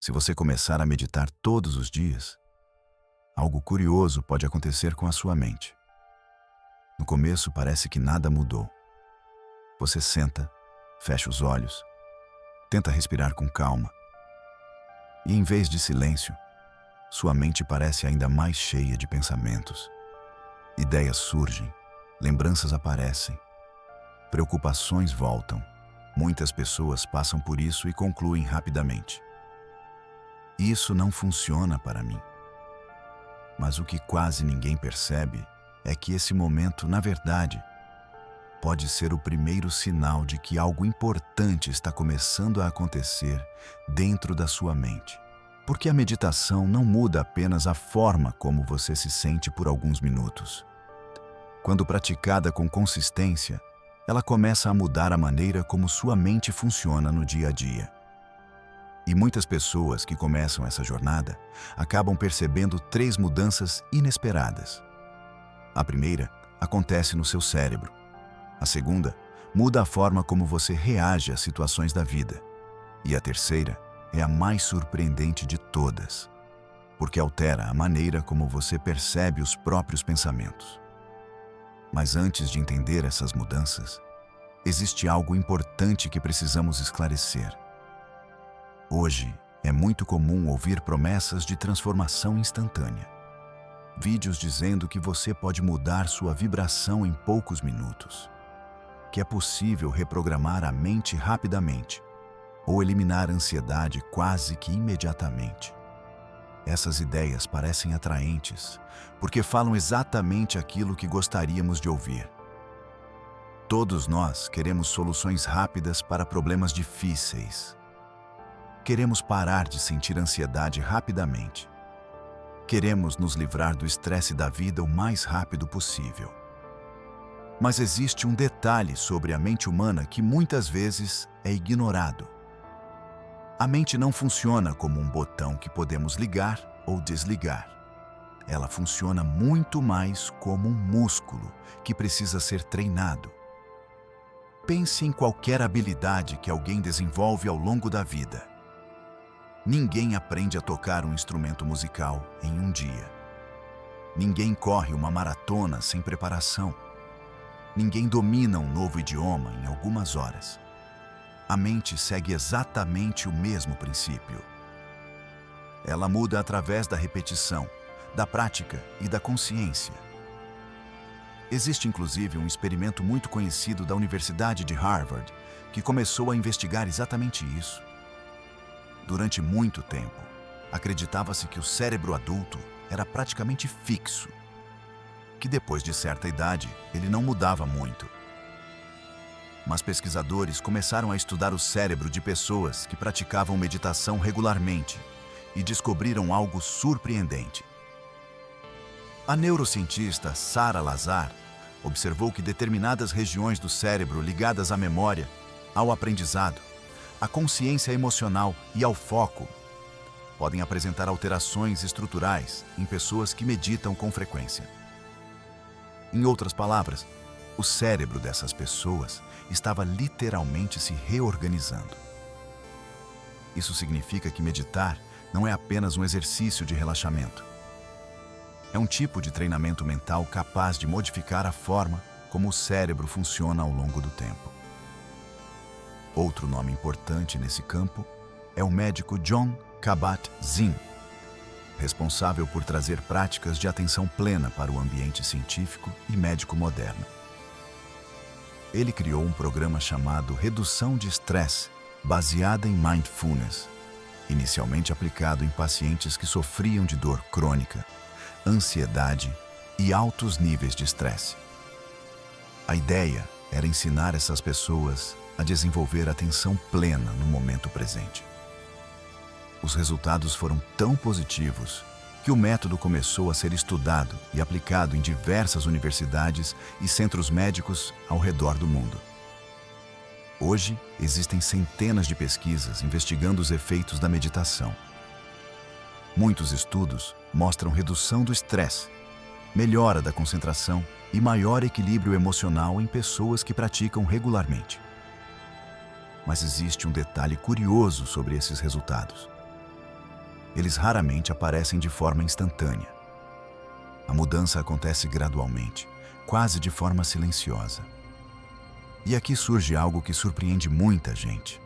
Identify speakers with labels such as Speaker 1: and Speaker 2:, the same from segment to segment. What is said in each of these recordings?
Speaker 1: Se você começar a meditar todos os dias, algo curioso pode acontecer com a sua mente. No começo parece que nada mudou. Você senta, fecha os olhos, tenta respirar com calma. E em vez de silêncio, sua mente parece ainda mais cheia de pensamentos. Ideias surgem, lembranças aparecem, preocupações voltam. Muitas pessoas passam por isso e concluem rapidamente: isso não funciona para mim. Mas o que quase ninguém percebe é que esse momento, na verdade, pode ser o primeiro sinal de que algo importante está começando a acontecer dentro da sua mente. Porque a meditação não muda apenas a forma como você se sente por alguns minutos. Quando praticada com consistência, ela começa a mudar a maneira como sua mente funciona no dia a dia. E muitas pessoas que começam essa jornada acabam percebendo 3 mudanças inesperadas. A primeira acontece no seu cérebro. A segunda muda a forma como você reage às situações da vida. E a terceira é a mais surpreendente de todas, porque altera a maneira como você percebe os próprios pensamentos. Mas antes de entender essas mudanças, existe algo importante que precisamos esclarecer. Hoje, é muito comum ouvir promessas de transformação instantânea. Vídeos dizendo que você pode mudar sua vibração em poucos minutos, que é possível reprogramar a mente rapidamente ou eliminar a ansiedade quase que imediatamente. Essas ideias parecem atraentes, porque falam exatamente aquilo que gostaríamos de ouvir. Todos nós queremos soluções rápidas para problemas difíceis. Queremos parar de sentir ansiedade rapidamente. Queremos nos livrar do estresse da vida o mais rápido possível. Mas existe um detalhe sobre a mente humana que muitas vezes é ignorado. A mente não funciona como um botão que podemos ligar ou desligar. Ela funciona muito mais como um músculo que precisa ser treinado. Pense em qualquer habilidade que alguém desenvolve ao longo da vida. Ninguém aprende a tocar um instrumento musical em um dia. Ninguém corre uma maratona sem preparação. Ninguém domina um novo idioma em algumas horas. A mente segue exatamente o mesmo princípio. Ela muda através da repetição, da prática e da consciência. Existe inclusive um experimento muito conhecido da Universidade de Harvard que começou a investigar exatamente isso. Durante muito tempo, acreditava-se que o cérebro adulto era praticamente fixo, que depois de certa idade ele não mudava muito. Mas pesquisadores começaram a estudar o cérebro de pessoas que praticavam meditação regularmente e descobriram algo surpreendente. A neurocientista Sara Lazar observou que determinadas regiões do cérebro ligadas à memória, ao aprendizado, à consciência emocional e ao foco podem apresentar alterações estruturais em pessoas que meditam com frequência. Em outras palavras, o cérebro dessas pessoas estava literalmente se reorganizando. Isso significa que meditar não é apenas um exercício de relaxamento. É um tipo de treinamento mental capaz de modificar a forma como o cérebro funciona ao longo do tempo. Outro nome importante nesse campo é o médico Jon Kabat-Zinn, responsável por trazer práticas de atenção plena para o ambiente científico e médico moderno. Ele criou um programa chamado Redução de Estresse, baseada em Mindfulness, inicialmente aplicado em pacientes que sofriam de dor crônica, ansiedade e altos níveis de estresse. A ideia era ensinar essas pessoas a desenvolver atenção plena no momento presente. Os resultados foram tão positivos que o método começou a ser estudado e aplicado em diversas universidades e centros médicos ao redor do mundo. Hoje, existem centenas de pesquisas investigando os efeitos da meditação. Muitos estudos mostram redução do estresse, melhora da concentração e maior equilíbrio emocional em pessoas que praticam regularmente. Mas existe um detalhe curioso sobre esses resultados. eles raramente aparecem de forma instantânea. A mudança acontece gradualmente, quase de forma silenciosa. E aqui surge algo que surpreende muita gente.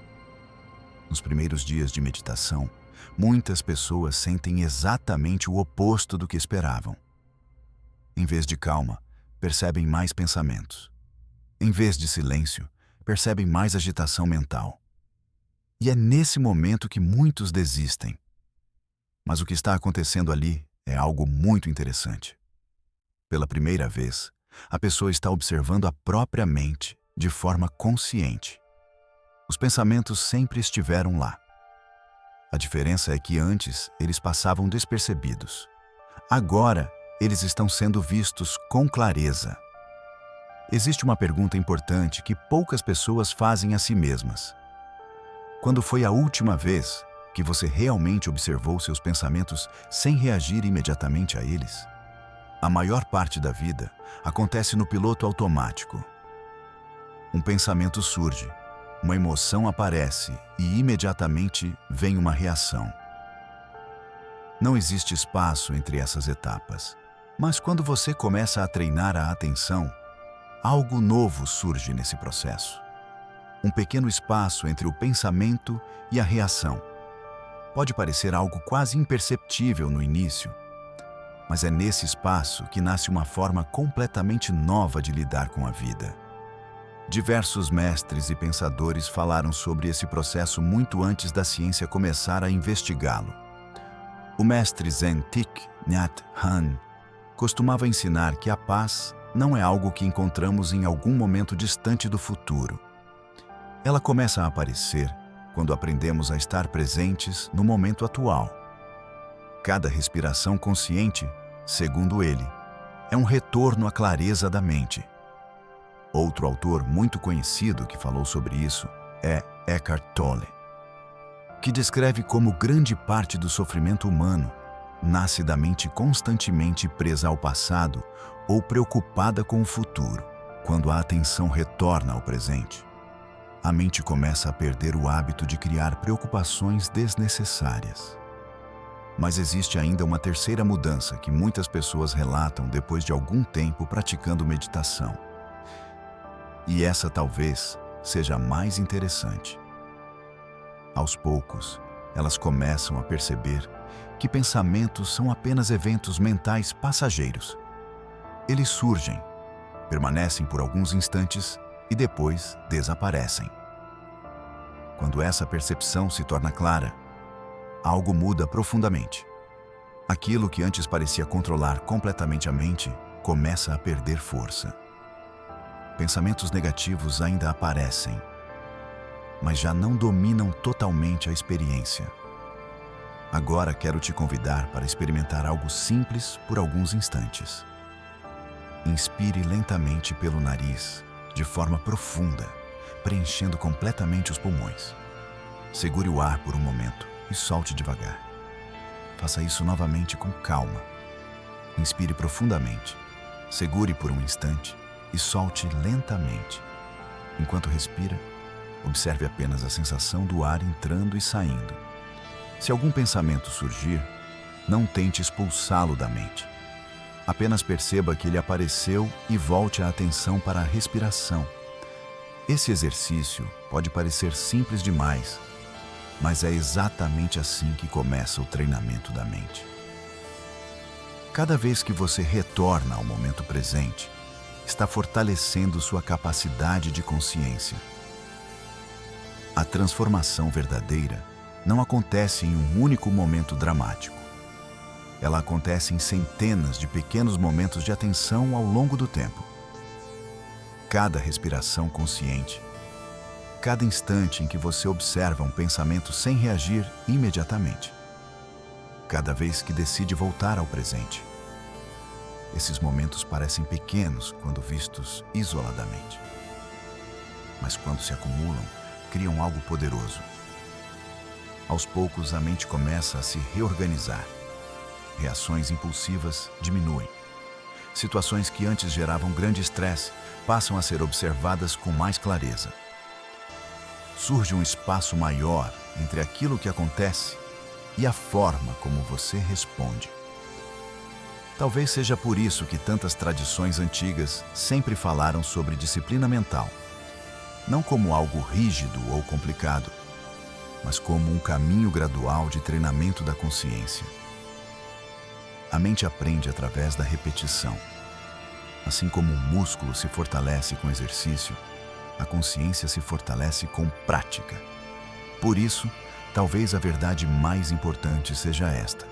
Speaker 1: Nos primeiros dias de meditação, muitas pessoas sentem exatamente o oposto do que esperavam. Em vez de calma, percebem mais pensamentos. Em vez de silêncio, percebem mais agitação mental. E é nesse momento que muitos desistem. Mas o que está acontecendo ali é algo muito interessante. Pela primeira vez, a pessoa está observando a própria mente de forma consciente. Os pensamentos sempre estiveram lá. A diferença é que antes eles passavam despercebidos. Agora, eles estão sendo vistos com clareza. Existe uma pergunta importante que poucas pessoas fazem a si mesmas. Quando foi a última vez que você realmente observou seus pensamentos sem reagir imediatamente a eles? A maior parte da vida acontece no piloto automático. Um pensamento surge, uma emoção aparece e imediatamente vem uma reação. Não existe espaço entre essas etapas, mas quando você começa a treinar a atenção, algo novo surge nesse processo. Um pequeno espaço entre o pensamento e a reação. Pode parecer algo quase imperceptível no início, mas é nesse espaço que nasce uma forma completamente nova de lidar com a vida. Diversos mestres e pensadores falaram sobre esse processo muito antes da ciência começar a investigá-lo. O mestre Zen Thich Nhat Hanh costumava ensinar que a paz não é algo que encontramos em algum momento distante do futuro. Ela começa a aparecer quando aprendemos a estar presentes no momento atual. Cada respiração consciente, segundo ele, é um retorno à clareza da mente. Outro autor muito conhecido que falou sobre isso é Eckhart Tolle, que descreve como grande parte do sofrimento humano nasce da mente constantemente presa ao passado ou preocupada com o futuro. Quando a atenção retorna ao presente, a mente começa a perder o hábito de criar preocupações desnecessárias. Mas existe ainda uma terceira mudança que muitas pessoas relatam depois de algum tempo praticando meditação. E essa talvez seja a mais interessante. Aos poucos, elas começam a perceber que pensamentos são apenas eventos mentais passageiros. Eles surgem, permanecem por alguns instantes e depois desaparecem. Quando essa percepção se torna clara, algo muda profundamente. Aquilo que antes parecia controlar completamente a mente começa a perder força. Pensamentos negativos ainda aparecem, mas já não dominam totalmente a experiência. Agora quero te convidar para experimentar algo simples por alguns instantes. Inspire lentamente pelo nariz, de forma profunda, preenchendo completamente os pulmões. Segure o ar por um momento e solte devagar. Faça isso novamente com calma. Inspire profundamente, segure por um instante e solte lentamente. Enquanto respira, observe apenas a sensação do ar entrando e saindo. Se algum pensamento surgir, não tente expulsá-lo da mente. Apenas perceba que ele apareceu e volte a atenção para a respiração. Esse exercício pode parecer simples demais, mas é exatamente assim que começa o treinamento da mente. Cada vez que você retorna ao momento presente, está fortalecendo sua capacidade de consciência. A transformação verdadeira não acontece em um único momento dramático. Ela acontece em centenas de pequenos momentos de atenção ao longo do tempo. Cada respiração consciente, cada instante em que você observa um pensamento sem reagir imediatamente, cada vez que decide voltar ao presente. Esses momentos parecem pequenos quando vistos isoladamente, mas quando se acumulam, criam algo poderoso. Aos poucos, a mente começa a se reorganizar. Reações impulsivas diminuem. Situações que antes geravam grande estresse passam a ser observadas com mais clareza. Surge um espaço maior entre aquilo que acontece e a forma como você responde. Talvez seja por isso que tantas tradições antigas sempre falaram sobre disciplina mental, não como algo rígido ou complicado, mas como um caminho gradual de treinamento da consciência. A mente aprende através da repetição. Assim como um músculo se fortalece com exercício, a consciência se fortalece com prática. Por isso, talvez a verdade mais importante seja esta: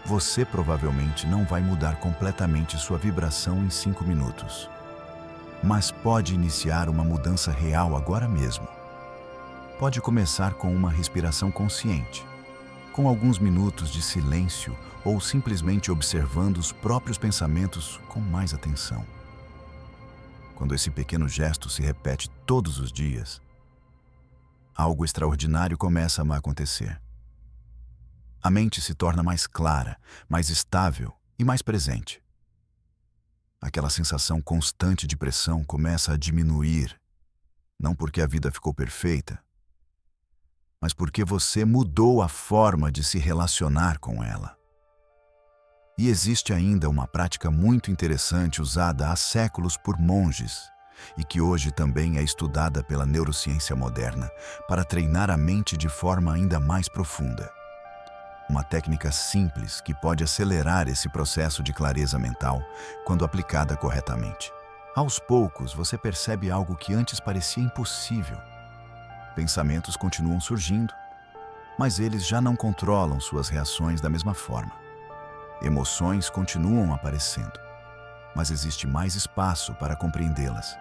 Speaker 1: você provavelmente não vai mudar completamente sua vibração em 5 minutos, mas pode iniciar uma mudança real agora mesmo. Pode começar com uma respiração consciente, com alguns minutos de silêncio ou simplesmente observando os próprios pensamentos com mais atenção. Quando esse pequeno gesto se repete todos os dias, algo extraordinário começa a acontecer. A mente se torna mais clara, mais estável e mais presente. Aquela sensação constante de pressão começa a diminuir, não porque a vida ficou perfeita, mas porque você mudou a forma de se relacionar com ela. E existe ainda uma prática muito interessante usada há séculos por monges e que hoje também é estudada pela neurociência moderna para treinar a mente de forma ainda mais profunda. Uma técnica simples que pode acelerar esse processo de clareza mental quando aplicada corretamente. Aos poucos, você percebe algo que antes parecia impossível. Pensamentos continuam surgindo, mas eles já não controlam suas reações da mesma forma. Emoções continuam aparecendo, mas existe mais espaço para compreendê-las.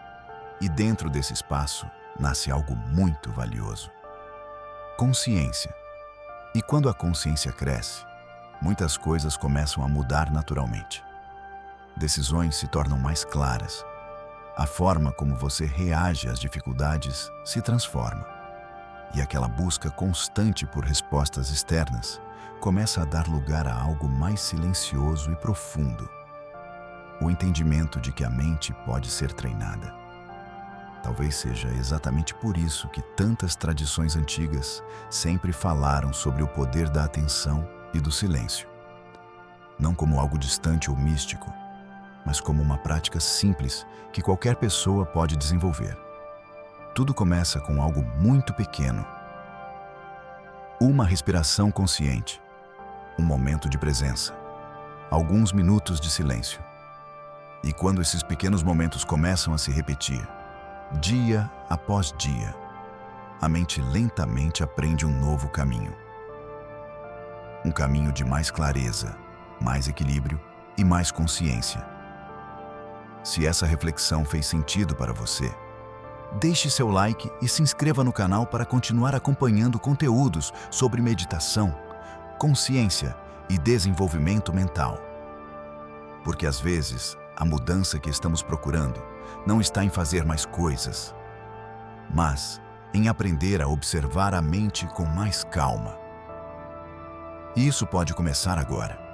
Speaker 1: E dentro desse espaço, nasce algo muito valioso: consciência. E quando a consciência cresce, muitas coisas começam a mudar naturalmente. Decisões se tornam mais claras. A forma como você reage às dificuldades se transforma. E aquela busca constante por respostas externas começa a dar lugar a algo mais silencioso e profundo: o entendimento de que a mente pode ser treinada. Talvez seja exatamente por isso que tantas tradições antigas sempre falaram sobre o poder da atenção e do silêncio. Não como algo distante ou místico, mas como uma prática simples que qualquer pessoa pode desenvolver. Tudo começa com algo muito pequeno: uma respiração consciente, um momento de presença, alguns minutos de silêncio. E quando esses pequenos momentos começam a se repetir, dia após dia, a mente lentamente aprende um novo caminho. Um caminho de mais clareza, mais equilíbrio e mais consciência. Se essa reflexão fez sentido para você, deixe seu like e se inscreva no canal para continuar acompanhando conteúdos sobre meditação, consciência e desenvolvimento mental. Porque às vezes, a mudança que estamos procurando não está em fazer mais coisas, mas em aprender a observar a mente com mais calma. E isso pode começar agora.